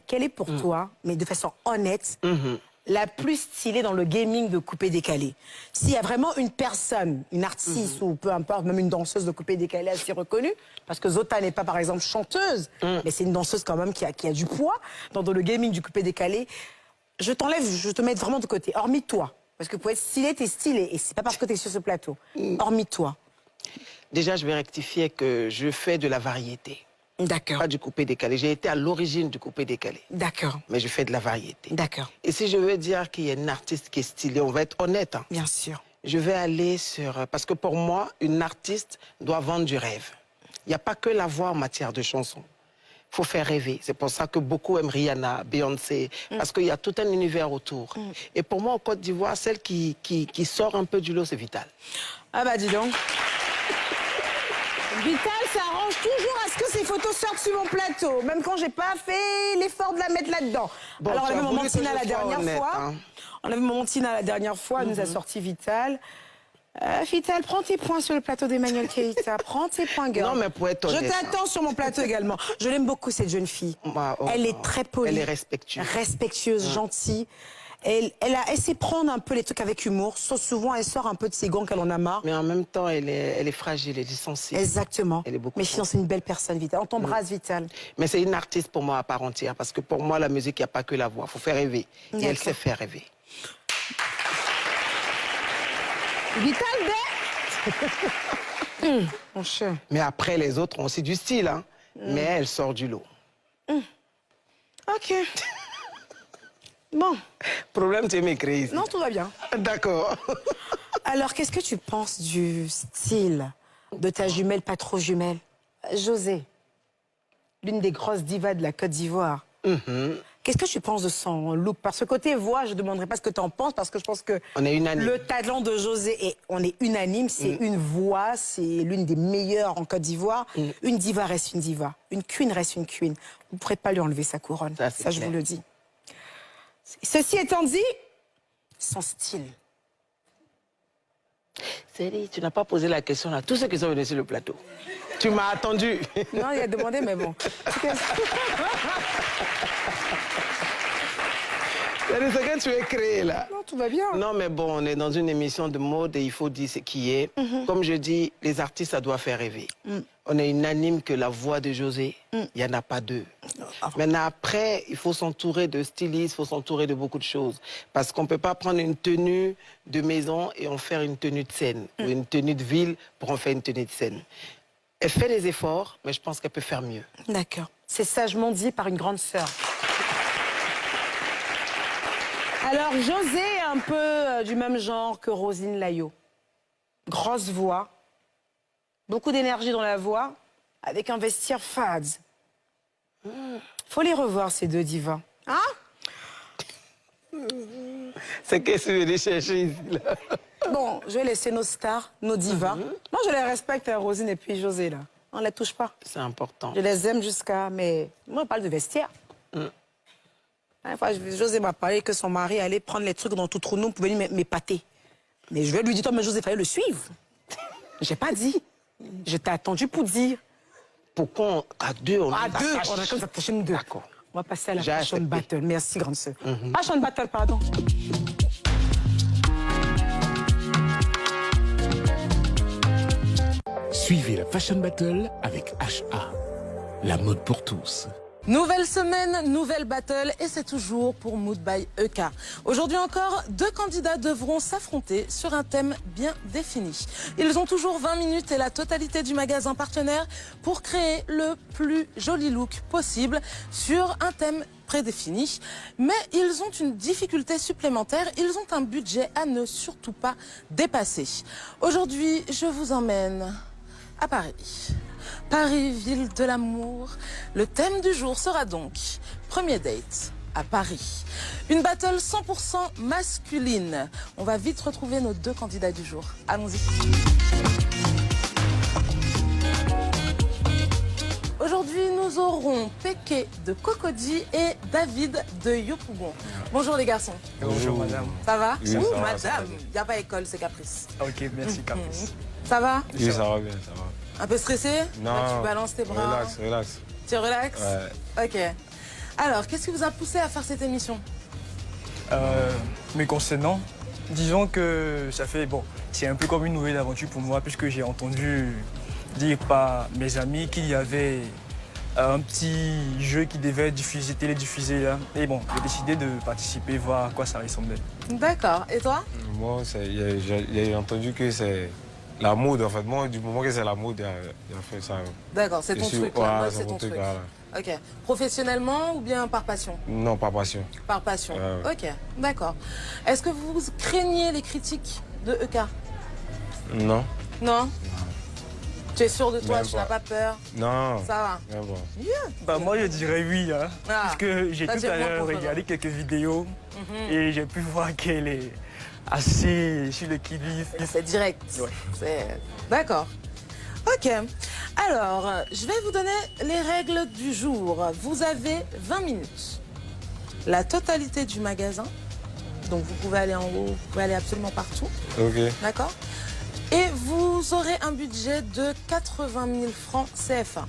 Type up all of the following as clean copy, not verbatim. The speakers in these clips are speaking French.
quelle est pour toi, mais de façon honnête, la plus stylée dans le gaming de coupé-décalé? S'il y a vraiment une personne, une artiste ou peu importe, même une danseuse de coupé-décalé assez reconnue, parce que Zota n'est pas par exemple chanteuse, mais c'est une danseuse quand même qui a du poids dans le gaming du coupé-décalé, je t'enlève, je te mets vraiment de côté, hormis toi. Parce que pour être stylé, t'es stylé, et c'est pas parce que t'es sur ce plateau, hormis toi. Déjà, je vais rectifier que je fais de la variété. D'accord. Pas du coupé-décalé. J'ai été à l'origine du coupé-décalé. D'accord. Mais je fais de la variété. D'accord. Et si je veux dire qu'il y a une artiste qui est stylée, on va être honnête. Hein. Bien sûr. Je vais aller sur... Parce que pour moi, une artiste doit vendre du rêve. Il n'y a pas que la voix en matière de chansons. Il faut faire rêver. C'est pour ça que beaucoup aiment Rihanna, Beyoncé, parce qu'il y a tout un univers autour. Et pour moi, en Côte d'Ivoire, celle qui sort un peu du lot, c'est Vital. Ah bah dis donc. Vital s'arrange toujours à ce que ses photos sortent sur mon plateau, même quand j'ai pas fait l'effort de la mettre là-dedans. Bon, alors on a vu Maman Tina la dernière honnête, fois. hein. On a vu Maman Tina la dernière fois, elle nous a sorti Vital. Vital, prends tes points sur le plateau d'Emmanuel Keïta. Prends tes points, girl. Non, mais pour être honnête... Je t'attends sur mon plateau également. Je l'aime beaucoup, cette jeune fille. Elle est très polie. Elle est respectueuse. Respectueuse, gentille. Elle sait prendre un peu les trucs avec humour. Sauf souvent, elle sort un peu de ses gants qu'elle en a marre. Mais en même temps, elle est fragile, elle est sensible. Exactement. Elle est beaucoup. Mais sinon, c'est une belle personne, Vital. On t'embrasse, Vital. Mais c'est une artiste pour moi à part entière. Parce que pour moi, la musique, il n'y a pas que la voix. Il faut faire rêver. Et elle sait faire rêver. Vital, mon cher. Mais après, les autres ont aussi du style. Hein. Mais elle sort du lot. Ok. Bon. Problème, tu es m'écris. Non, tout va bien. D'accord. Alors, qu'est-ce que tu penses du style de ta jumelle, pas trop jumelle, José, l'une des grosses divas de la Côte d'Ivoire? Qu'est-ce que tu penses de son look? Par ce côté voix, je ne demanderai pas ce que tu en penses, parce que je pense que on est unanime. Le talent de José, on est unanime, c'est une voix, c'est l'une des meilleures en Côte d'Ivoire. Une diva reste une diva, une queen reste une queen. Vous ne pourrez pas lui enlever sa couronne, ça je vous le dis. Ceci étant dit, son style. Céline, tu n'as pas posé la question à tous ceux qui sont venus sur le plateau. Tu m'as attendu. Non, il a demandé, mais bon. C'est ce que tu es créé là. Non, tout va bien. Non, mais bon, on est dans une émission de mode et il faut dire ce qui est. Comme je dis, les artistes, ça doit faire rêver. On est unanime que la voix de José, il n'y en a pas deux. Maintenant, après, il faut s'entourer de stylistes, il faut s'entourer de beaucoup de choses. Parce qu'on ne peut pas prendre une tenue de maison et en faire une tenue de scène. Ou une tenue de ville pour en faire une tenue de scène. Elle fait des efforts, mais je pense qu'elle peut faire mieux. D'accord. C'est sagement dit par une grande sœur. Alors, José est un peu du même genre que Roselyne Layo. Grosse voix, beaucoup d'énergie dans la voix, avec un vestiaire fade. Faut les revoir, ces deux divas. Hein? C'est qu'est-ce que tu veux aller chercher ici, là? Bon, je vais laisser nos stars, nos divas. Moi, je les respecte, Roselyne et puis José, là. On ne les touche pas. C'est important. Je les aime jusqu'à... Mais moi, on parle de vestiaire. Une fois, José m'a parlé que son mari allait prendre les trucs dans tout trou pour venir m'épater. Mais je vais lui dire, toi, mais José, il fallait le suivre. J'ai pas dit. Je t'ai attendu pour dire. Pourquoi à deux, on à deux, on a comme ça, prochaine deux. D'accord. On va passer à la fashion battle. Merci, grande sœur. Fashion battle, pardon. Suivez la Fashion Battle avec HA. La mode pour tous. Nouvelle semaine, nouvelle battle et c'est toujours pour Mood by EK. Aujourd'hui encore, deux candidats devront s'affronter sur un thème bien défini. Ils ont toujours 20 minutes et la totalité du magasin partenaire pour créer le plus joli look possible sur un thème prédéfini. Mais ils ont une difficulté supplémentaire, ils ont un budget à ne surtout pas dépasser. Aujourd'hui, je vous emmène à Paris. Paris, ville de l'amour. Le thème du jour sera donc premier date à Paris. Une battle 100% masculine. On va vite retrouver nos deux candidats du jour. Allons-y. Aujourd'hui, nous aurons Péké de Cocody et David de Yopougon. Bonjour les garçons. Bonjour madame. Ça va? Oui, ça va, madame. Il n'y a pas école, c'est caprice. Ok, merci Caprice. Ça va? Oui, ça va bien, ça va. Un peu stressé? Non. Là, tu balances tes bras. Relax, relax. Tu relaxes? Ouais. Ok. Alors, qu'est-ce qui vous a poussé à faire cette émission? Mais concernant, disons que ça fait, bon, c'est un peu comme une nouvelle aventure pour moi, puisque j'ai entendu dire par mes amis qu'il y avait un petit jeu qui devait diffuser, télédiffuser là. Et bon, j'ai décidé de participer, voir à quoi ça ressemblait. D'accord. Et toi? Moi, j'ai entendu que c'est la mode, en fait. Moi, du moment que c'est la mode, il a fait ça. D'accord, c'est ton truc. Là. Ouais, c'est ton truc. Voilà. Ok. Professionnellement ou bien par passion? Non, pas passion. Par passion. Ouais. Ok, d'accord. Est-ce que vous craignez les critiques de EK? Non. Non? Tu es sûr de toi, Même tu n'as pas peur? Non. Ça va? Même pas. Bah, moi, je dirais oui, hein, Ah. puisque j'ai Ça, tout c'est à bon l'heure pour toi. regardé quelques vidéos et j'ai pu voir qu'elle est assez sur le qui-vive. C'est direct. Ouais. D'accord. Ok. Alors, je vais vous donner les règles du jour. Vous avez 20 minutes. La totalité du magasin. Donc, vous pouvez aller en haut, vous pouvez aller absolument partout. Ok. D'accord? Et vous aurez un budget de 80 000 francs CFA.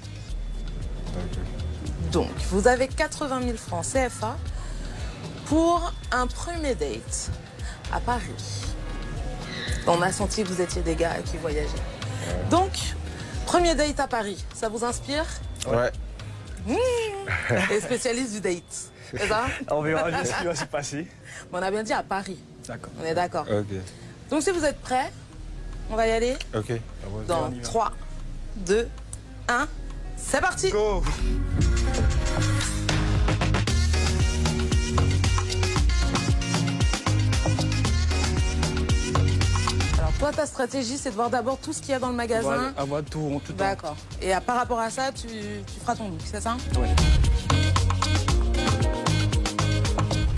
Donc, vous avez 80 000 francs CFA pour un premier date à Paris. On a senti que vous étiez des gars qui voyageaient. Donc, premier date à Paris, ça vous inspire? Ouais. Et spécialiste du date, c'est ça? On verra bien ce qui va se passer. On a bien dit à Paris, D'accord. on est d'accord. Ok. Donc, si vous êtes prêts, on va y aller Ok. dans on y va. 3, 2, 1, c'est parti! Go! Alors, toi, ta stratégie, c'est de voir d'abord tout ce qu'il y a dans le magasin. Voilà, avoir tout en tout temps. D'accord. Et par rapport à ça, tu feras ton look, c'est ça? Ouais.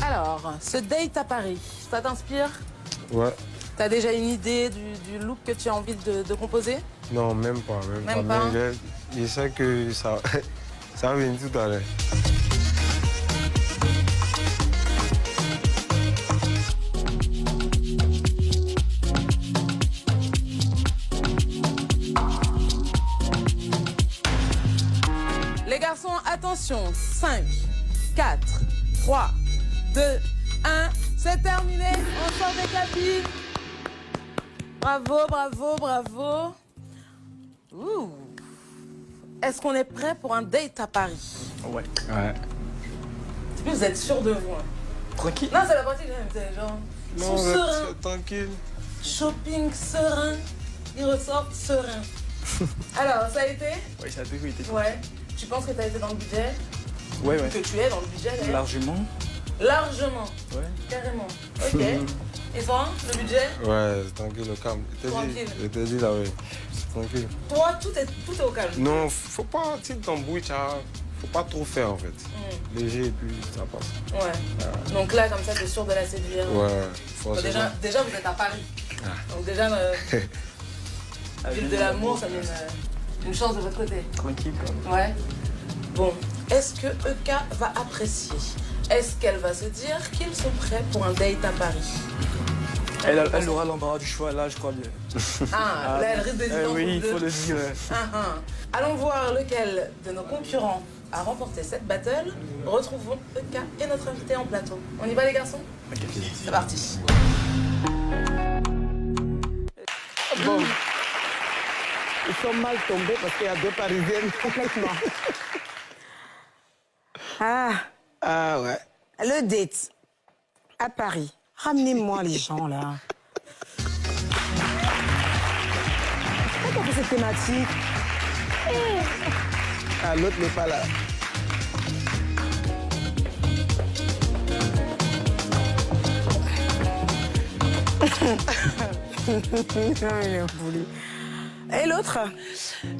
Alors, ce date à Paris, ça t'inspire? Ouais. T'as déjà une idée du look que tu as envie de composer? Non, même pas. Même pas. Mais je sais que ça, ça va venir tout à l'heure. Les garçons, attention. 5, 4, 3, 2, 1. C'est terminé. On sort des cabines. Bravo, bravo, bravo. Ouh. Est-ce qu'on est prêt pour un date à Paris? Ouais. Ouais. Vous êtes sûr de vous? Hein? Tranquille. Non, c'est la partie que j'aime. C'est genre, ils sont sereins. Tranquille. Shopping serein. Ils ressortent sereins. Alors, ça a été? Ouais, ça a toujours été. Ouais. Tu penses que tu as été dans le budget? Ouais, ouais. Que tu es dans le budget d'ailleurs? Largement. Largement. Ouais. Carrément. Ok. Et toi, le budget? Ouais, tranquille, au calme. Tranquille. Je te dis là, oui. Tranquille. Toi, tout est au calme. Non, faut pas, tu t'embrouilles, faut pas trop faire en fait. Léger et puis ça passe. Ouais. Donc là, comme ça, t'es sûr de la séduire? Ouais, Bon, forcément. déjà, vous êtes à Paris. Donc déjà, ville de l'amour, ça met une chance de votre côté. Tranquille, quand même. Ouais. Bon, est-ce que EK va apprécier? Est-ce qu'elle va se dire qu'ils sont prêts pour un date à Paris? Elle aura l'embarras du choix, là, je crois bien. Ah, là, elle risque d'hésiter entre Oui, vous il deux. faut le dire. Allons voir lequel de nos concurrents a remporté cette battle. Retrouvons EK et notre invité en plateau. On y va les garçons? C'est parti. Bon. Ils sont mal tombés parce qu'il y a deux Parisiennes. Complètement. Ah, Ah ouais. le date à Paris. Ramenez-moi les gens, là. Pourquoi t'as fait cette thématique? Ah, l'autre n'est pas là. Et l'autre?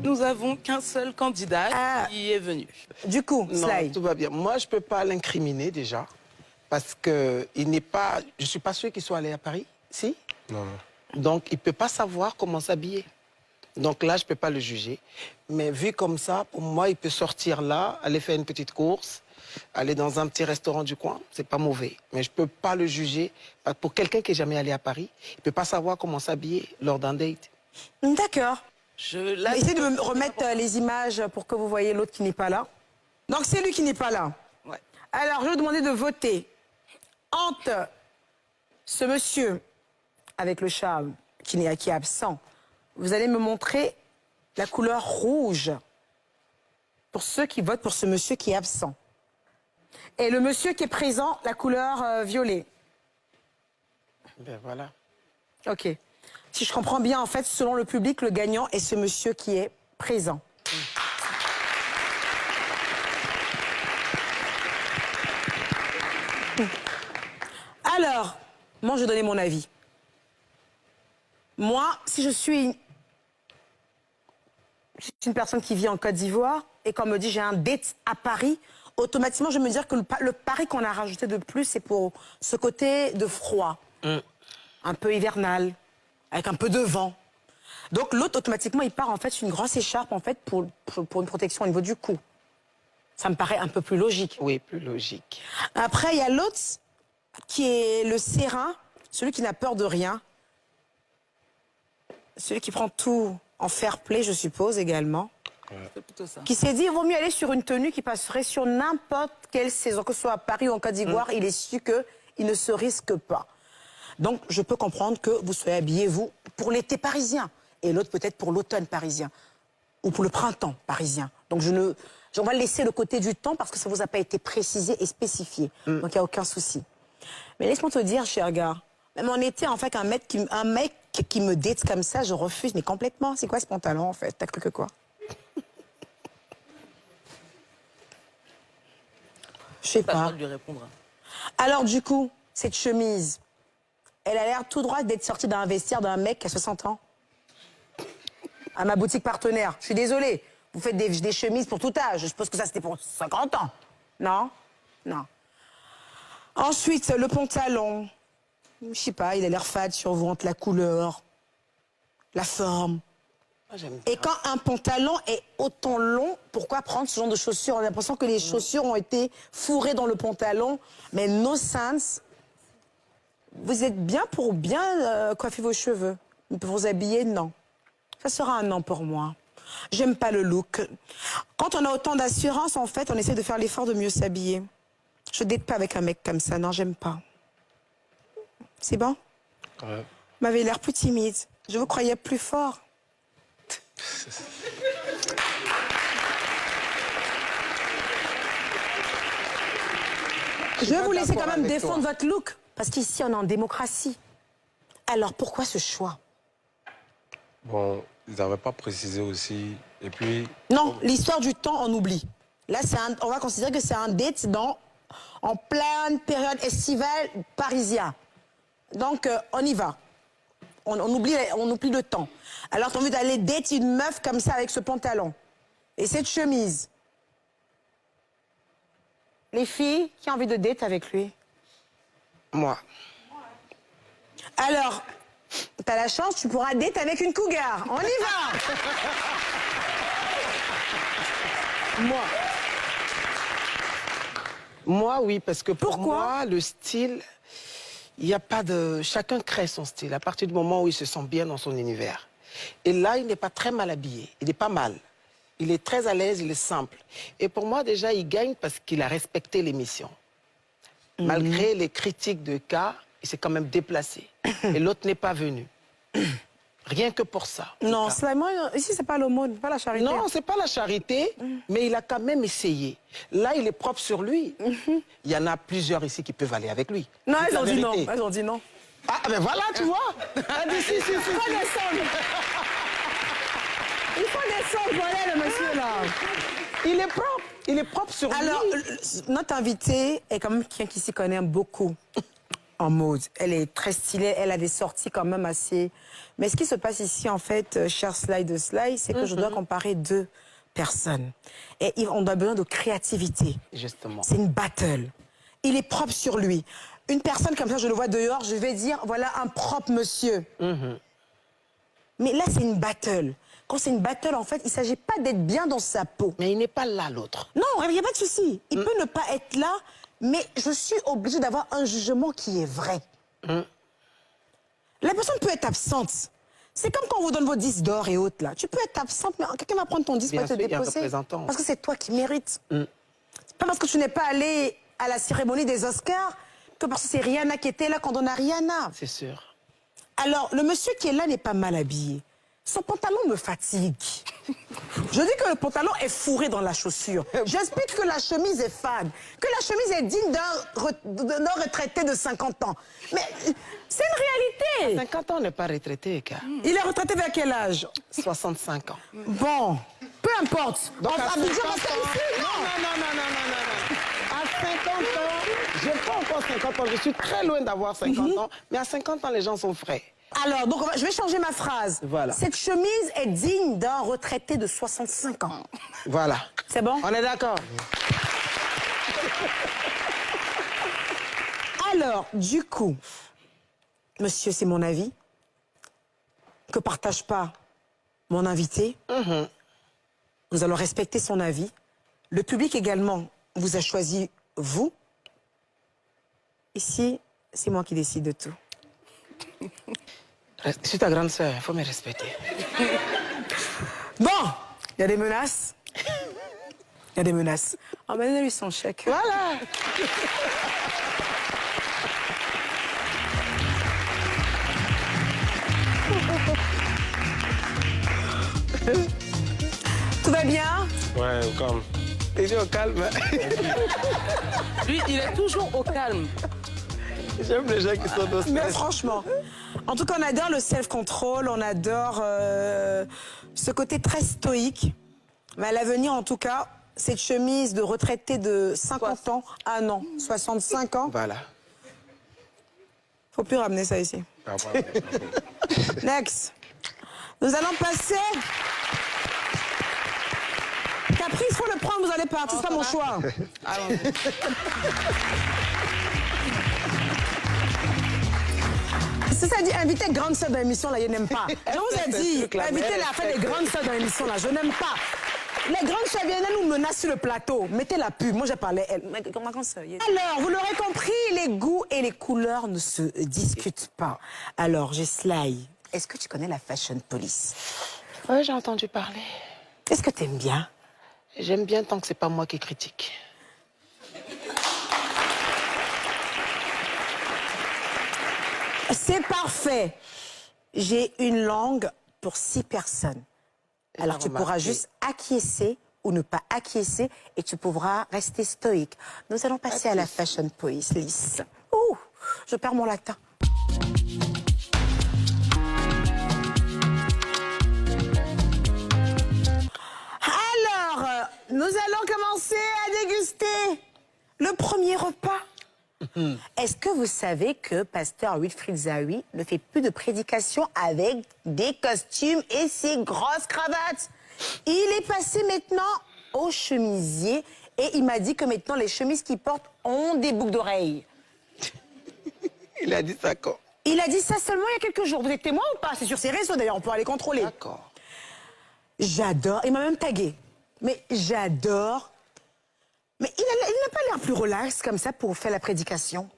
Nous avons qu'un seul candidat Ah. qui est venu. Du coup, Non, Sly. tout va bien. Moi, je ne peux pas l'incriminer déjà. Parce que il n'est pas. Je ne suis pas sûr qu'il soit allé à Paris. Si? Non, non. Donc, il ne peut pas savoir comment s'habiller. Donc là, je ne peux pas le juger. Mais vu comme ça, pour moi, il peut sortir là, aller faire une petite course, aller dans un petit restaurant du coin. C'est pas mauvais. Mais je ne peux pas le juger. Pour quelqu'un qui n'est jamais allé à Paris, il ne peut pas savoir comment s'habiller lors d'un date. D'accord. Là, Essayez de me remettre les images pour que vous voyez l'autre qui n'est pas là. Donc c'est lui qui n'est pas là. Ouais. Alors, je vais vous demander de voter entre ce monsieur avec le chat qui est absent. Vous allez me montrer la couleur rouge pour ceux qui votent pour ce monsieur qui est absent. Et le monsieur qui est présent, la couleur violet. Ben voilà. OK. Si je comprends bien, en fait, selon le public, le gagnant est ce monsieur qui est présent. Alors, moi, je vais donner mon avis. Moi, si je suis une personne qui vit en Côte d'Ivoire et qu'on me dit j'ai un date à Paris, automatiquement, je vais me dire que le pari qu'on a rajouté de plus, c'est pour ce côté de froid, un peu hivernal, avec un peu de vent. Donc l'autre, automatiquement, il part en fait sur une grosse écharpe en fait pour une protection au niveau du cou. Ça me paraît un peu plus logique. Oui, plus logique. Après, il y a l'autre qui est le serein, celui qui n'a peur de rien. Celui qui prend tout en fair play, je suppose, également. C'est plutôt ça. Qui s'est dit, il vaut mieux aller sur une tenue qui passerait sur n'importe quelle saison, que ce soit à Paris ou en Côte d'Ivoire, il est su qu'il ne se risque pas. Donc, je peux comprendre que vous soyez habillé, vous, pour l'été parisien, et l'autre peut-être pour l'automne parisien, ou pour le printemps parisien. Donc, on va laisser le côté du temps parce que ça ne vous a pas été précisé et spécifié. Donc, il n'y a aucun souci. Mais laisse-moi te dire, cher gars, même en été, en fait, un mec qui me date comme ça, je refuse, mais complètement. C'est quoi ce pantalon, en fait? T'as cru que quoi? Je sais Pas le pas. droit de lui répondre. Alors, du coup, cette chemise, elle a l'air tout droit d'être sortie d'un vestiaire d'un mec qui a 60 ans. À ma boutique partenaire. Je suis désolée. Vous faites des chemises pour tout âge. Je suppose que ça, c'était pour 50 ans. Non? Non. Ensuite, le pantalon. Je sais pas, il a l'air fade sur vous entre la couleur, la forme. Moi, j'aime bien. Et quand un pantalon est autant long, pourquoi prendre ce genre de chaussures? On a l'impression que les chaussures ont été fourrées dans le pantalon, mais no sense. Vous êtes bien pour bien coiffer vos cheveux. Mais pour vous habiller, non. Ça sera un non pour moi. J'aime pas le look. Quand on a autant d'assurance, en fait, on essaie de faire l'effort de mieux s'habiller. Je date pas avec un mec comme ça, non, j'aime pas. C'est bon? Ouais. Vous m'avez l'air plus timide. Je vous croyais plus fort. Je vais vous laisser quand même défendre votre look. Parce qu'ici, on est en démocratie. Alors, pourquoi ce choix? Bon, ils n'avaient pas précisé aussi. Et puis... Non, l'histoire du temps, on oublie. Là, on va considérer que c'est un date en pleine période estivale parisien. Donc, on y va. On oublie le temps. Alors, tu as envie d'aller date une meuf comme ça avec ce pantalon. Et cette chemise. Les filles, qui ont envie de date avec lui? Moi. Alors, t'as la chance, tu pourras date avec une cougar. On y va! Moi, oui, parce que pour Pourquoi? moi, le style, il n'y a pas de... Chacun crée son style à partir du moment où il se sent bien dans son univers. Et là, il n'est pas très mal habillé. Il n'est pas mal. Il est très à l'aise, il est simple. Et pour moi, déjà, il gagne parce qu'il a respecté l'émission. Malgré les critiques de cas, il s'est quand même déplacé. Et l'autre n'est pas venu. Rien que pour ça. Non, ici, c'est pas l'aumône, pas la charité. Non, c'est pas la charité, mais il a quand même essayé. Là, il est propre sur lui. Il y en a plusieurs ici qui peuvent aller avec lui. Non, C'est elles la ont dit non. vérité. Elles ont dit non. Ah, ben voilà, tu vois. Ah, si. Il faut descendre. Il faut descendre, voilà le monsieur là. Il est propre. Il est propre sur Alors, lui. notre invitée est quand même quelqu'un qui s'y connaît beaucoup en mode. Elle est très stylée, elle a des sorties quand même assez... Mais ce qui se passe ici, en fait, cher Slide, c'est que je dois comparer deux personnes. Et on a besoin de créativité. Justement. C'est une battle. Il est propre sur lui. Une personne comme ça, je le vois dehors, je vais dire, voilà un propre monsieur. Mais là, c'est une battle. Quand c'est une battle, en fait, il ne s'agit pas d'être bien dans sa peau. Mais il n'est pas là, l'autre. Non, il n'y a pas de souci. Il peut ne pas être là, mais je suis obligée d'avoir un jugement qui est vrai. La personne peut être absente. C'est comme quand on vous donne vos 10 d'or et autres, là. Tu peux être absente, mais quelqu'un va prendre ton 10 Bien pour te sûr, il y a un déposer. représentant. Parce que c'est toi qui mérites. C'est pas parce que tu n'es pas allé à la cérémonie des Oscars que parce que c'est Rihanna qui était là quand on a Rihanna. C'est sûr. Alors, le monsieur qui est là n'est pas mal habillé. Son pantalon me fatigue. Je dis que le pantalon est fourré dans la chaussure. J'explique que la chemise est fade, que la chemise est digne d'un retraité de 50 ans. Mais c'est une réalité. 50 ans, on n'est pas retraité, Eka. Il est retraité vers quel âge? 65 ans. Bon, peu importe. Donc, à 50 ans... Non. À 50 ans, je n'ai pas encore 50 ans, je suis très loin d'avoir 50 ans, mais à 50 ans, les gens sont frais. Alors, donc, je vais changer ma phrase. Voilà. Cette chemise est digne d'un retraité de 65 ans. Voilà. C'est bon? On est d'accord? Alors, du coup, monsieur, c'est mon avis, que partage pas mon invité. Nous allons respecter son avis. Le public également vous a choisi, vous. Ici, c'est moi qui décide de tout. Je suis ta grande sœur, il faut me respecter. Bon, il y a des menaces. Il y a des menaces. Emmenez-lui son chèque. Voilà. Tout va bien? Ouais, au calme. Et au calme. Lui, il est toujours au calme. J'aime les gens qui sont au Mais stress. franchement, en tout cas, on adore le self-control, on adore ce côté très stoïque. Mais à l'avenir, en tout cas, cette chemise de retraité de 50 ans, ah non, 65 ans, Voilà. faut plus ramener ça ici. Ah, pardon. Next. Nous allons passer... Caprice, il faut le prendre, vous allez partir, c'est pas mon choix. Si ça dit inviter grande sœur dans l'émission, là, je n'aime pas. Je vous ai dit, inviter la fête des grandes sœurs dans l'émission, là, je n'aime pas. Les grandes sœurs viennent nous menacer sur le plateau. Mettez la pub, moi j'ai parlé elle. Alors, vous l'aurez compris, les goûts et les couleurs ne se discutent pas. Alors, Sly, est-ce que tu connais la Fashion Police? Oui, j'ai entendu parler. Est-ce que tu aimes bien? J'aime bien tant que c'est pas moi qui critique. C'est parfait. J'ai une langue pour 6 personnes. Alors tu pourras juste acquiescer ou ne pas acquiescer et tu pourras rester stoïque. Nous allons passer à la Fashion Police, Lys. Ouh, je perds mon latin. Alors, nous allons commencer à déguster le premier repas. Est-ce que vous savez que Pasteur Wilfried Zawi ne fait plus de prédication avec des costumes et ses grosses cravates? Il est passé maintenant au chemisier et il m'a dit que maintenant les chemises qu'il porte ont des boucles d'oreilles. Il a dit ça quand? Il a dit ça seulement il y a quelques jours. Vous êtes témoin ou pas? C'est sur ses réseaux d'ailleurs, on peut aller contrôler. D'accord. J'adore, il m'a même tagué. Mais j'adore. Mais il n'a pas l'air plus relax comme ça pour faire la prédication.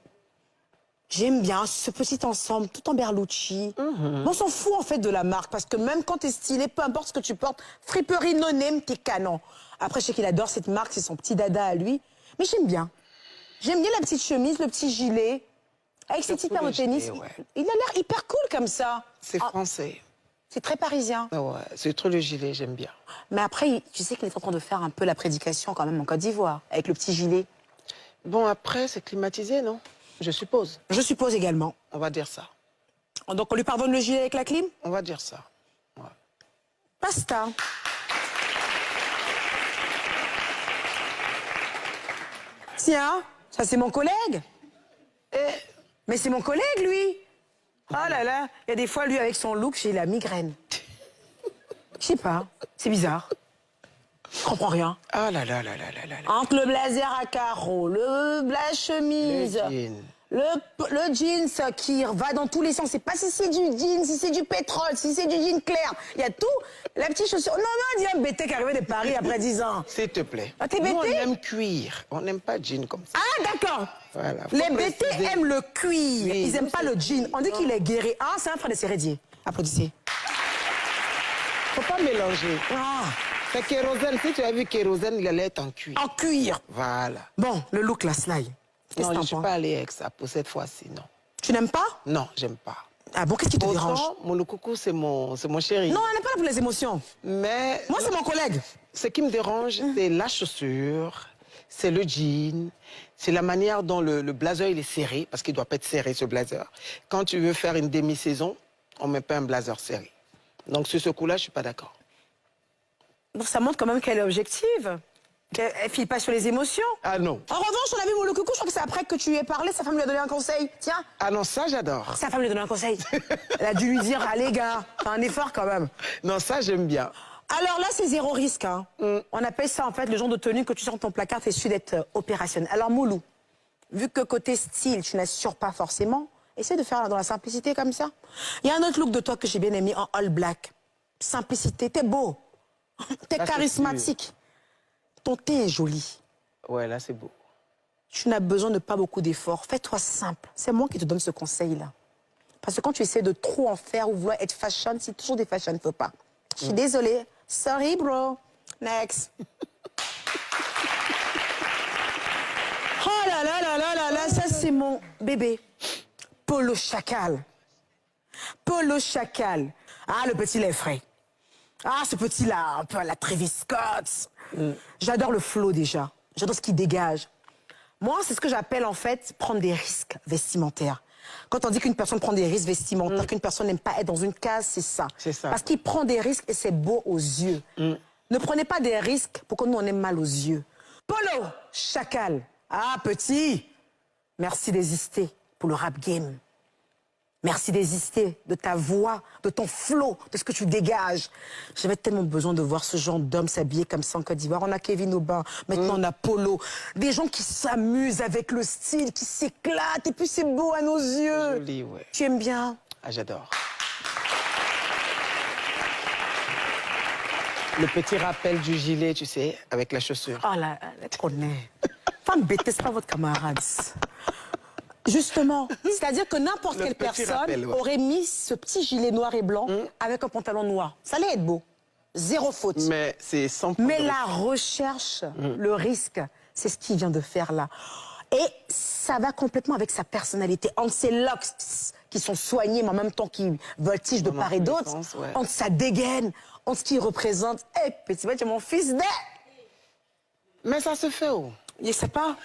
J'aime bien ce petit ensemble, tout en Berlucci. On s'en fout en fait de la marque, parce que même quand t'es stylé, peu importe ce que tu portes, friperie no name, t'es canon. Après, je sais qu'il adore cette marque, c'est son petit dada à lui. Mais j'aime bien. J'aime bien la petite chemise, le petit gilet, avec ses petites paires de tennis. gilet, ouais. Il a l'air hyper cool comme ça. C'est français. C'est très parisien. Ah ouais, c'est trop le gilet, j'aime bien. Mais après, tu sais qu'il est en train de faire un peu la prédication quand même en Côte d'Ivoire, avec le petit gilet. Bon, après, c'est climatisé, non? Je suppose. Je suppose également. On va dire ça. Donc on lui pardonne le gilet avec la clim? On va dire ça. Ouais. Pasta. Tiens, ça c'est mon collègue. Mais c'est mon collègue, lui. Oh là là, il y a des fois, lui, avec son look, j'ai la migraine. Je sais pas, c'est bizarre. Je comprends rien. Ah là là là là là là. Entre le blazer à carreaux, la chemise, le jeans qui va dans tous les sens. C'est pas si c'est du jean, si c'est du pétrole, si c'est du jean clair. Il y a tout. La petite chaussure. Non, non, dis un bêté qui est arrivé de Paris après 10 ans. S'il te plaît. Ah, t'es Nous, on bêté? aime cuire. On n'aime pas jean comme ça. Ah, d'accord. Voilà, faut Les bêtés préciser. aiment le cuir. Oui, Ils aiment nous, pas le jean. On dit qu'il est guéri. Ah, c'est un frère de Sérédier. Applaudissez. Faut pas mélanger. Ah, C'est kérosène. Si tu as vu kérosène, il allait être en cuir. en cuir. Voilà. Bon, le look, la slide. Qu'est-ce Non, que je ne t'en suis penses? pas allée avec ça pour cette fois-ci, non. Tu n'aimes pas? Non, j'aime pas. Ah bon, qu'est-ce qui te dérange? Pourtant, mon coucou, c'est mon chéri. Non, on n'est pas là pour les émotions. Mais Moi, c'est mon collègue. ce qui me dérange, c'est la chaussure, c'est le jean, c'est la manière dont le blazer il est serré, parce qu'il ne doit pas être serré, ce blazer. Quand tu veux faire une demi-saison, on ne met pas un blazer serré. Donc, sur ce coup-là, je ne suis pas d'accord. Donc, ça montre quand même qu'elle est objective. Qu'elle ne file pas sur les émotions. Ah non. En revanche, on a vu mon coucou, je crois que c'est après que tu lui aies parlé, sa femme lui a donné un conseil. Tiens, Ah non, ça, j'adore. sa femme lui a donné un conseil. Elle a dû lui dire, allez gars, fais un effort quand même. Non, ça, j'aime bien. Alors là, c'est zéro risque. Hein. On appelle ça, en fait, le genre de tenue que tu sors dans ton placard, t'es sûr d'être opérationnel. Alors, Moulou, vu que côté style, tu n'assures pas forcément, essaie de faire dans la simplicité comme ça. Il y a un autre look de toi que j'ai bien aimé en all black. Simplicité, t'es beau. T'es Ça, c'est charismatique. Ton thé est joli. Ouais, là, c'est beau. Tu n'as besoin de pas beaucoup d'efforts. Fais-toi simple. C'est moi qui te donne ce conseil-là. Parce que quand tu essaies de trop en faire ou vouloir être fashion, c'est toujours des fashion, faut pas. Je suis désolée. Sorry, bro. Next. Oh là là là là là là, ça c'est mon bébé. Polo chacal. Polo chacal. Ah, le petit lait frais. Ah, ce petit-là, un peu à la Travis Scott. J'adore le flow déjà. J'adore ce qu'il dégage. Moi, c'est ce que j'appelle en fait prendre des risques vestimentaires. Quand on dit qu'une personne prend des risques vestimentaires, qu'une personne n'aime pas être dans une case, c'est ça. C'est ça. Parce qu'il prend des risques et c'est beau aux yeux. Ne prenez pas des risques pour que nous on ait mal aux yeux. Polo, chacal. Ah, petit. Merci d'exister pour le rap game. Merci d'exister, de ta voix, de ton flow, de ce que tu dégages. J'avais tellement besoin de voir ce genre d'homme s'habiller comme ça en Côte d'Ivoire. On a Kevin Aubin, maintenant on a Polo. Des gens qui s'amusent avec le style, qui s'éclatent, et puis c'est beau à nos yeux. Joli, ouais. Tu aimes bien? Ah, j'adore. Le petit rappel du gilet, tu sais, avec la chaussure. Oh là, elle connaît. Femme bête, c'est pas votre camarade. Justement, c'est-à-dire que n'importe Le quelle petit personne rappel, ouais. aurait mis ce petit gilet noir et blanc avec un pantalon noir. Ça allait être beau. Zéro faute. Mais c'est sans Mais prendre la recherche, le risque, c'est ce qu'il vient de faire là. Et ça va complètement avec sa personnalité. Entre ses locks qui sont soignés, mais en même temps qui voltigent de Dans part et tous les d'autre, sens, ouais. entre sa dégaine, entre ce qu'il représente. Hé, petit tu es mon fils d'E. Mais ça se fait où? Il sait pas.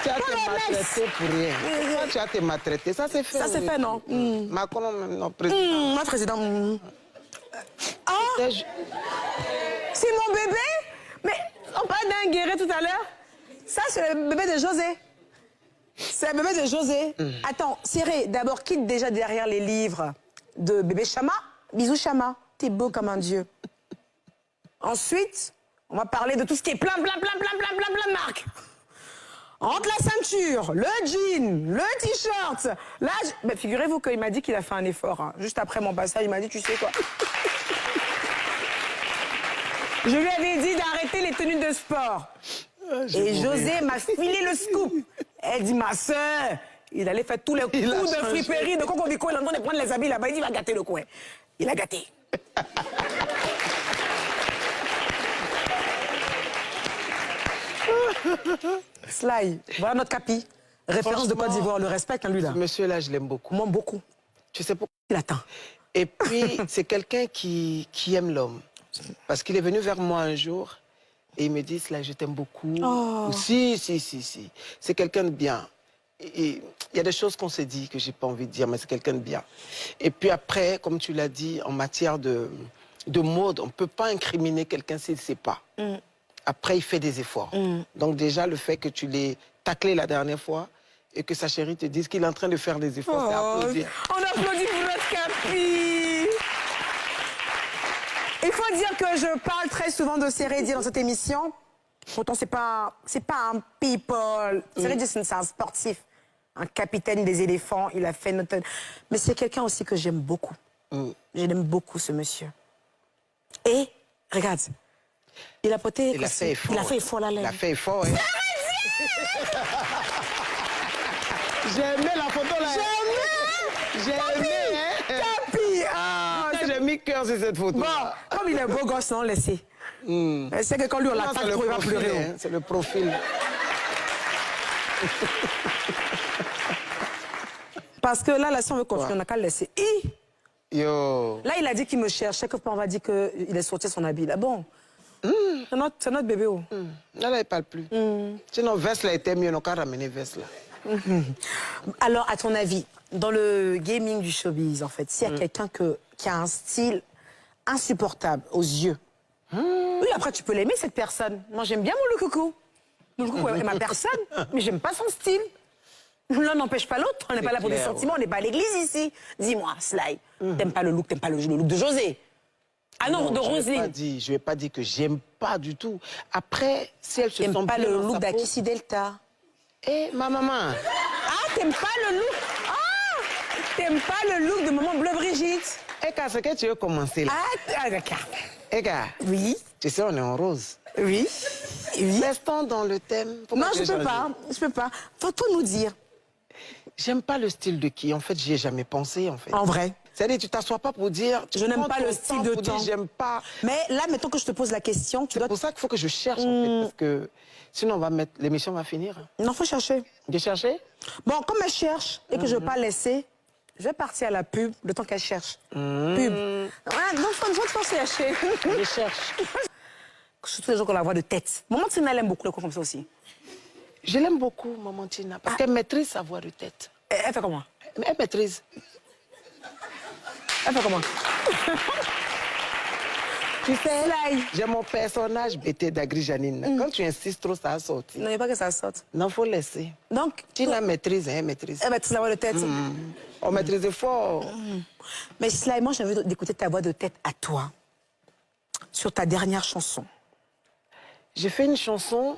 Tu as été les maltraité pour rien. Pourquoi tu as été maltraité? Ça s'est fait. Ça s'est oui. fait, non? Macron, même, non, président. Moi, président. Ah, C'est- c'est mon bébé? Mais on parlait d'un guéret tout à l'heure. Ça, c'est le bébé de José. C'est le bébé de José. Attends, Céré, d'abord, quitte déjà derrière les livres de bébé Chama. Bisous, Chama. T'es beau comme un dieu. Ensuite, on va parler de tout ce qui est plein de marques. Entre la ceinture, le jean, le t-shirt. Là, ben, figurez-vous qu'il m'a dit qu'il a fait un effort. Hein. Juste après mon passage, il m'a dit, tu sais quoi? Je lui avais dit d'arrêter les tenues de sport. Et José m'a filé le scoop. Elle dit, ma soeur, il allait faire tous les coups Il a de changé. friperie, de Coco-Bico, il est en train de prendre les habits là-bas, il dit, il va gâter le coin. Il a gâté. Sly, voilà notre capi. Référence de Côte Franchement, d'Ivoire, le respect, hein, lui là. Ce monsieur-là, je l'aime beaucoup. Moi, beaucoup. Tu sais pourquoi? Il attend. Et puis, c'est quelqu'un qui aime l'homme. Parce qu'il est venu vers moi un jour et il me dit, là, je t'aime beaucoup. Oh. Si. C'est quelqu'un de bien. Et il y a des choses qu'on s'est dit que j'ai pas envie de dire, mais c'est quelqu'un de bien. Et puis après, comme tu l'as dit, en matière de mode, on ne peut pas incriminer quelqu'un s'il ne sait pas. Après, il fait des efforts. Donc déjà, le fait que tu l'aies taclé la dernière fois et que sa chérie te dise qu'il est en train de faire des efforts, c'est à applaudir. On applaudit pour notre capi. Il faut dire que je parle très souvent de Sérédi dans cette émission. Pourtant, c'est pas un people. Sérédi, c'est un sportif. Un capitaine des éléphants. Il a fait notre... Mais c'est quelqu'un aussi que j'aime beaucoup. J'aime beaucoup ce monsieur. Et, regarde, il a poté... Il a fait effort. Il a fait effort, la Il a laine. fait effort, hein. J'ai aimé la photo là. J'ai aimé, hein. Capi. J'ai mis cœur sur cette photo. Bon, comme il est beau gosse, non, laissez. Elle sait que quand lui, on l'attaque, il va pleurer. Hein, c'est le profil. Parce que là, si on veut continuer, on n'a qu'à le laisser. Yo. Là, il a dit qu'il me cherche. Chaque fois, on va dire qu'il est sorti son habit. Là, bon. C'est notre bébé. Oh. Là, il ne parle plus. Sinon, Vest là était mieux. On n'a qu'à ramener Vest là. Alors, à ton avis, dans le gaming du showbiz, en fait, s'il y a quelqu'un qui a un style insupportable aux yeux, oui, après, tu peux l'aimer, cette personne. Moi, j'aime bien mon Loukoukou. Mon Loukoukou est ma personne, mais j'aime pas son style. L'un n'empêche pas l'autre. On n'est pas là pour des sentiments, on n'est pas à l'église ici. Dis-moi, Sly, t'aimes pas le look de José? Ah non, de Roselyne. Je ne vais pas dire que j'aime pas du tout. Après, si elle se sent bien t'aimes pas le look d'Akissi Delta? Eh, ma maman. Ah, t'aimes pas le look? Ah, t'aimes pas le look de maman Bleu Brigitte? Eka, c'est que tu veux commencer là. Ah, d'accord. Eka. Oui. Tu sais, on est en rose. Oui. Oui. Restons dans le thème. Non, je peux pas. Faut tout nous dire. J'aime pas le style de qui. En fait, j'y ai jamais pensé, en fait. En vrai. C'est-à-dire, tu t'assois pas pour dire... Je n'aime pas le style de temps. J'aime pas. Mais là, mettons que je te pose la question, tu dois... C'est pour ça qu'il faut que je cherche, en fait, parce que sinon, l'émission va finir. Non, faut chercher. J'ai cherché? Bon, comme elle cherche et que je ne veux pas laisser, je vais partir à la pub le temps qu'elle cherche. Pub. Ouais, donc, faut chercher. Je cherche. Surtout les gens qui ont la voix de tête. Maman Tina, elle aime beaucoup le coup comme ça aussi. Je l'aime beaucoup, Maman Tina, parce qu'elle maîtrise sa voix de tête. Elle fait comment? Elle maîtrise. Elle fait comment? Tu sais, j'ai mon personnage bêté d'Agri Janine. Quand tu insistes trop, ça va sortir. Non, il n'y a pas que ça sorte. Non, il faut laisser. Donc, Tina maîtrise, elle maîtrise. Elle maîtrise la voix de tête. On maîtrise fort. Mais Sly, moi, j'ai envie d'écouter ta voix de tête à toi, sur ta dernière chanson. J'ai fait une chanson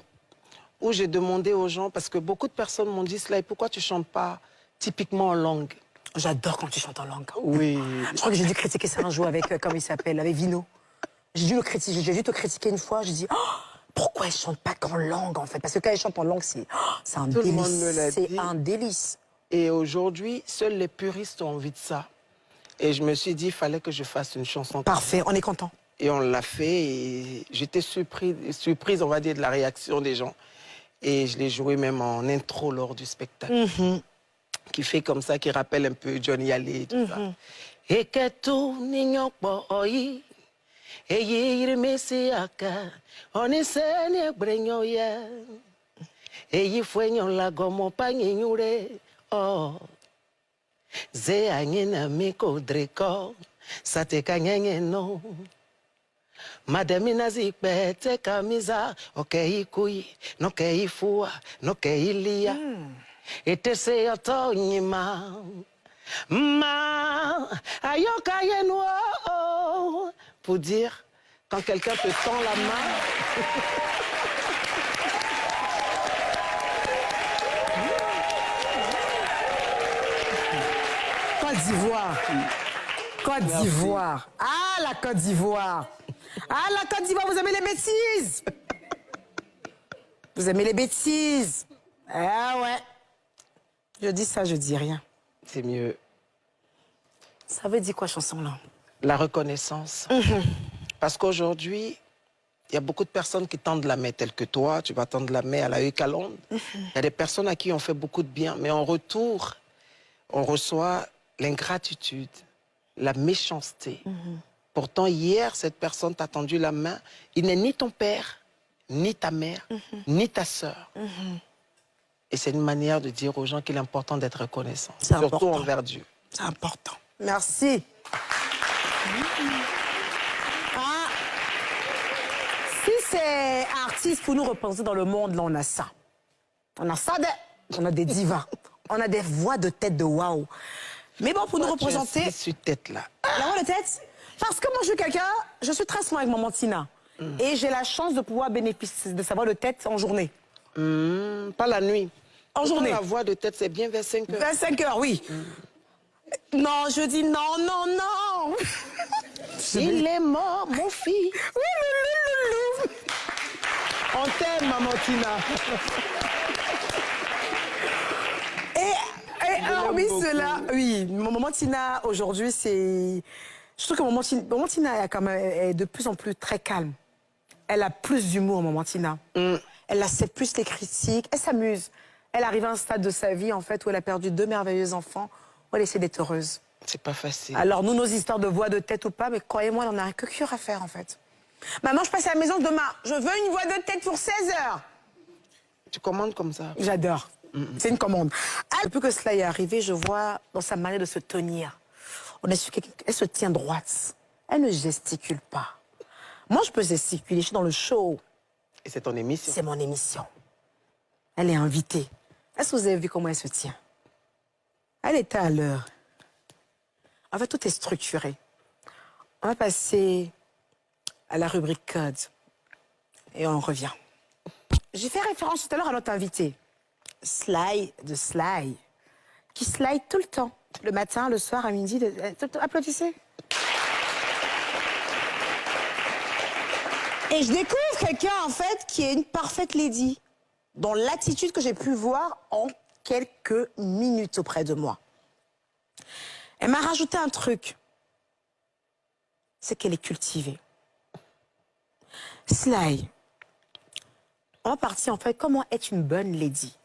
où j'ai demandé aux gens, parce que beaucoup de personnes m'ont dit, Sly, pourquoi tu ne chantes pas typiquement en langue? J'adore quand tu chantes en langue. Oui. Je crois que j'ai dû critiquer ça un jour avec, comment il s'appelle, avec Vino. J'ai dû te critiquer une fois. J'ai dit, oh, pourquoi elle ne chante pas qu'en langue, en fait? Parce que quand elle chante en langue, c'est un Tout le monde délice. me l'a C'est dit. un délice. Et aujourd'hui, seuls les puristes ont envie de ça. Et je me suis dit, il fallait que je fasse une chanson. Parfait, on est content. Et on l'a fait. Et j'étais surprise, on va dire, de la réaction des gens. Et je l'ai joué même en intro lors du spectacle. Qui fait comme ça, qui rappelle un peu Johnny Hallyday et tout ça. Et que tout n'ignon pas oi, et yir messiaka, on est sene bregno ya, et y fue nyon la gomo pa nyure, oh, ze angina mi kodreko, sa te kanyenge no. Madame nazikpe te kamisa, okei kui, no kei fua, no kei lia. Et te se atonyima ma ayoka yeno pour dire quand quelqu'un te tend la main. Côte d'Ivoire. Côte d'Ivoire. Ah, la Côte d'Ivoire. Ah, la Côte d'Ivoire, vous aimez les bêtises? Vous aimez les bêtises? Ah ouais. Je dis ça, je dis rien. C'est mieux. Ça veut dire quoi, chanson-là? La reconnaissance. Parce qu'aujourd'hui, il y a beaucoup de personnes qui tendent la main, telles que toi. Tu vas tendre la main à la Eucalonde. Il y a des personnes à qui on fait beaucoup de bien, mais en retour, on reçoit l'ingratitude, la méchanceté. Pourtant, hier, cette personne t'a tendu la main. Il n'est ni ton père, ni ta mère, ni ta sœur. Et c'est une manière de dire aux gens qu'il est important d'être reconnaissant, surtout important. Envers Dieu. C'est important. Merci. Ah, si c'est artiste pour nous représenter dans le monde, là, on a ça. On a ça, on a des divas. On a des voix de tête de waouh. Mais bon, pour nous représenter... Tu es tête là. La voix de tête? Parce que moi, je suis quelqu'un, je suis très souvent avec Maman Tina. Et j'ai la chance de pouvoir bénéficier de sa voix de tête en journée. Pas la nuit. En journée. La voix de tête, c'est bien vers 5 heures. Vers 5 heures, oui. Non, je dis non, non, non. Il est mort, mon fils. Oui, on t'aime, Maman Tina. Et hormis cela, oui, Maman Tina, aujourd'hui, c'est... Je trouve que Maman Tina est, quand même, est de plus en plus très calme. Elle a plus d'humour, maman Tina. Elle accepte plus les critiques. Elle s'amuse. Elle arrive à un stade de sa vie, en fait, où elle a perdu 2 merveilleux enfants, où elle essaie d'être heureuse. C'est pas facile. Alors, nous, nos histoires de voix de tête ou pas, mais croyez-moi, on n'en a que cure à faire, en fait. Maman, je passe à la maison demain. Je veux une voix de tête pour 16 heures. Tu commandes comme ça? J'adore. C'est une commande. Depuis que cela est arrivé, je vois dans sa manière de se tenir. On est sur quelqu'un, elle se tient droite. Elle ne gesticule pas. Moi, je peux gesticuler, je suis dans le show. Et c'est ton émission? C'est mon émission. Elle est invitée. Est-ce que vous avez vu comment elle se tient? Elle était à l'heure. En fait, tout est structuré. On va passer à la rubrique code. Et on revient. J'ai fait référence tout à l'heure à notre invité. Sly de Sly. Qui slide tout le temps. Le matin, le soir, à midi. Applaudissez. Et je découvre quelqu'un, en fait, qui est une parfaite lady. Dans l'attitude que j'ai pu voir en quelques minutes auprès de moi. Elle m'a rajouté un truc. C'est qu'elle est cultivée. Sly. On va partir, en fait, comment être une bonne lady.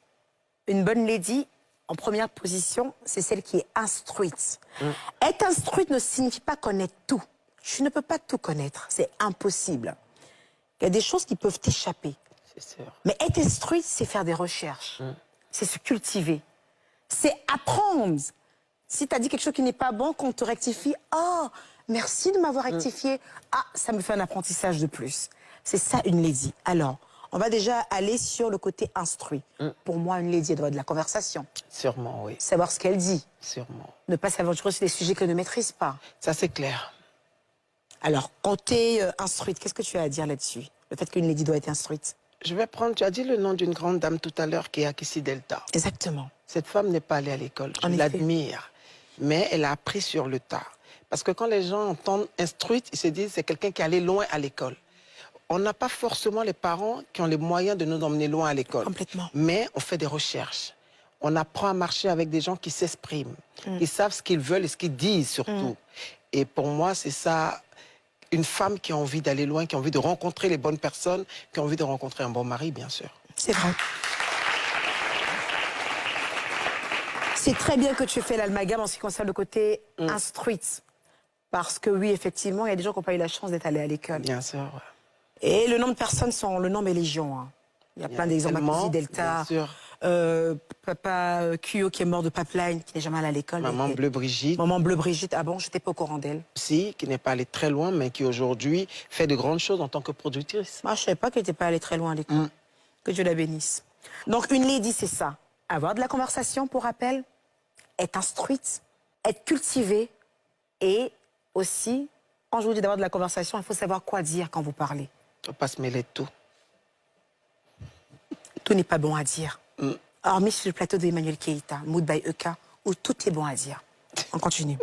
Une bonne lady, en première position, c'est celle qui est instruite. Être instruite ne signifie pas connaître tout. Tu ne peux pas tout connaître. C'est impossible. Il y a des choses qui peuvent t'échapper. C'est sûr. Mais être instruite, c'est faire des recherches. C'est se cultiver. C'est apprendre. Si tu as dit quelque chose qui n'est pas bon, qu'on te rectifie, oh, merci de m'avoir rectifié. Ah, ça me fait un apprentissage de plus. C'est ça une lady. Alors, on va déjà aller sur le côté instruit. Pour moi, une lady, elle doit avoir de la conversation. Sûrement, oui. Savoir ce qu'elle dit. Sûrement. Ne pas s'aventurer sur des sujets qu'elle ne maîtrise pas. Ça, c'est clair. Alors, quand tu es instruite, qu'est-ce que tu as à dire là-dessus? Le fait qu'une lady doit être instruite. Je vais prendre, tu as dit le nom d'une grande dame tout à l'heure qui est Akissi Delta. Exactement. Cette femme n'est pas allée à l'école. Je En effet. l'admire. Mais elle a appris sur le tas. Parce que quand les gens entendent instruite, ils se disent c'est quelqu'un qui est allé loin à l'école. On n'a pas forcément les parents qui ont les moyens de nous emmener loin à l'école. Complètement. Mais on fait des recherches. On apprend à marcher avec des gens qui s'expriment, qui savent ce qu'ils veulent et ce qu'ils disent surtout. Et pour moi, c'est ça, une femme qui a envie d'aller loin, qui a envie de rencontrer les bonnes personnes, qui a envie de rencontrer un bon mari, bien sûr. C'est vrai. C'est très bien que tu aies fait l'amalgame en ce qui concerne le côté instruite. Parce que oui, effectivement, il y a des gens qui n'ont pas eu la chance d'être allés à l'école. Bien sûr. Ouais. Et le nombre de personnes, le nombre est légion. Hein. Il y a plein d'exemples. tellement, Delta, bien sûr. Papa Kuyo qui est mort de pipeline, qui n'est jamais allé à l'école. Maman Bleu Brigitte. Maman Bleu Brigitte, ah bon, je n'étais pas au courant d'elle. Aussi, qui n'est pas allée très loin, mais qui aujourd'hui fait de grandes choses en tant que productrice. Moi, je ne savais pas qu'elle n'était pas allée très loin à l'école. Que Dieu la bénisse. Donc, une lady, c'est ça. Avoir de la conversation, pour rappel, être instruite, être cultivée, et aussi, quand je vous dis d'avoir de la conversation, il faut savoir quoi dire quand vous parlez. Il ne faut pas se mêler de tout. Tout n'est pas bon à dire. Hormis sur le plateau d'Emmanuel Keïta, Mood by Eka, où tout est bon à dire. On continue.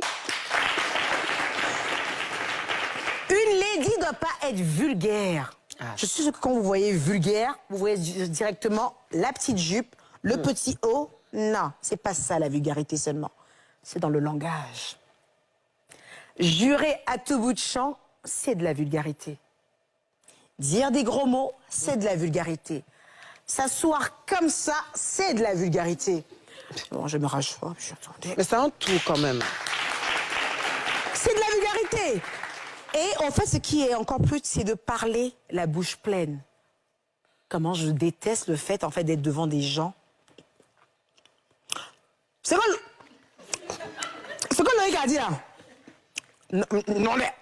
Une lady ne doit pas être vulgaire. Je suis sûre que quand vous voyez vulgaire, vous voyez directement la petite jupe, le petit haut. Non, c'est pas ça la vulgarité seulement. C'est dans le langage. Jurer à tout bout de champ, c'est de la vulgarité. Dire des gros mots, c'est de la vulgarité. S'asseoir comme ça, c'est de la vulgarité. Bon, je me rachois, puis attendez. Mais ça en tout quand même. C'est de la vulgarité. Et en fait, ce qui est encore plus, c'est de parler la bouche pleine. Comment je déteste le fait, en fait, d'être devant des gens. C'est quoi le mec a dit là? Non, mais...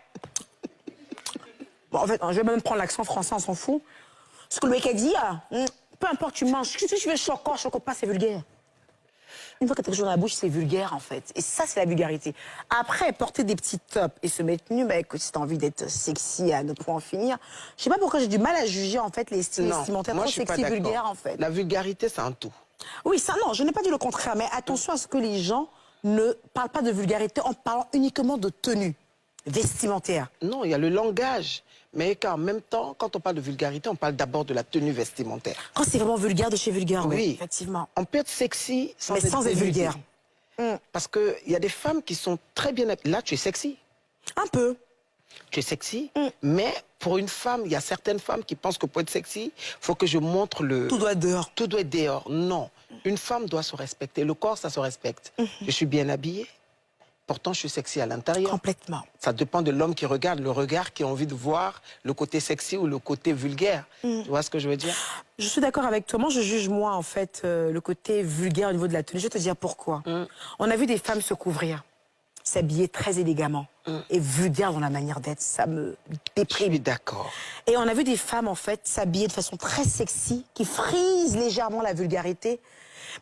Bon, en fait, je vais même prendre l'accent français, on s'en fout. Ce que le mec a dit, peu importe, tu manges. Si tu veux choco pas, c'est vulgaire. Une fois que tu as quelque chose dans la bouche, c'est vulgaire, en fait. Et ça, c'est la vulgarité. Après, porter des petits tops et se mettre nu, bah, écoute, si tu as envie d'être sexy à ne point en finir, je sais pas pourquoi j'ai du mal à juger, en fait, les styles vestimentaires trop sexy, vulgaires, en fait. La vulgarité, c'est un tout. Oui, ça, non, je n'ai pas dit le contraire, mais attention à ce que les gens ne parlent pas de vulgarité en parlant uniquement de tenue vestimentaire. Non, il y a le langage. Mais en même temps, quand on parle de vulgarité, on parle d'abord de la tenue vestimentaire. Quand c'est vraiment vulgaire, de chez vulgaire, oui, effectivement. On peut être sexy sans être vulgaire. Parce qu'il y a des femmes qui sont très bien... Là, tu es sexy. Un peu. Tu es sexy, mais pour une femme, il y a certaines femmes qui pensent que pour être sexy, il faut que je montre le... Tout doit être dehors. Tout doit être dehors. Non. Une femme doit se respecter. Le corps, ça se respecte. Je suis bien habillée. Pourtant, je suis sexy à l'intérieur. Complètement. Ça dépend de l'homme qui regarde, le regard qui a envie de voir le côté sexy ou le côté vulgaire. Tu vois ce que je veux dire? Je suis d'accord avec toi. Moi, je juge, moi, en fait, le côté vulgaire au niveau de la tenue. Je vais te dire pourquoi. On a vu des femmes se couvrir, s'habiller très élégamment et vulgaire dans la manière d'être. Ça me Je déprime. suis d'accord. Et on a vu des femmes, en fait, s'habiller de façon très sexy, qui frisent légèrement la vulgarité,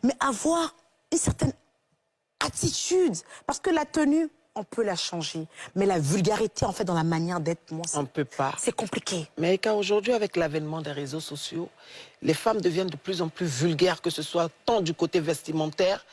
mais avoir une certaine attitude. Parce que la tenue, on peut la changer. Mais la vulgarité, en fait, dans la manière d'être, moi, On ne peut pas. c'est compliqué. Mais car aujourd'hui, avec l'avènement des réseaux sociaux, les femmes deviennent de plus en plus vulgaires, que ce soit tant du côté vestimentaire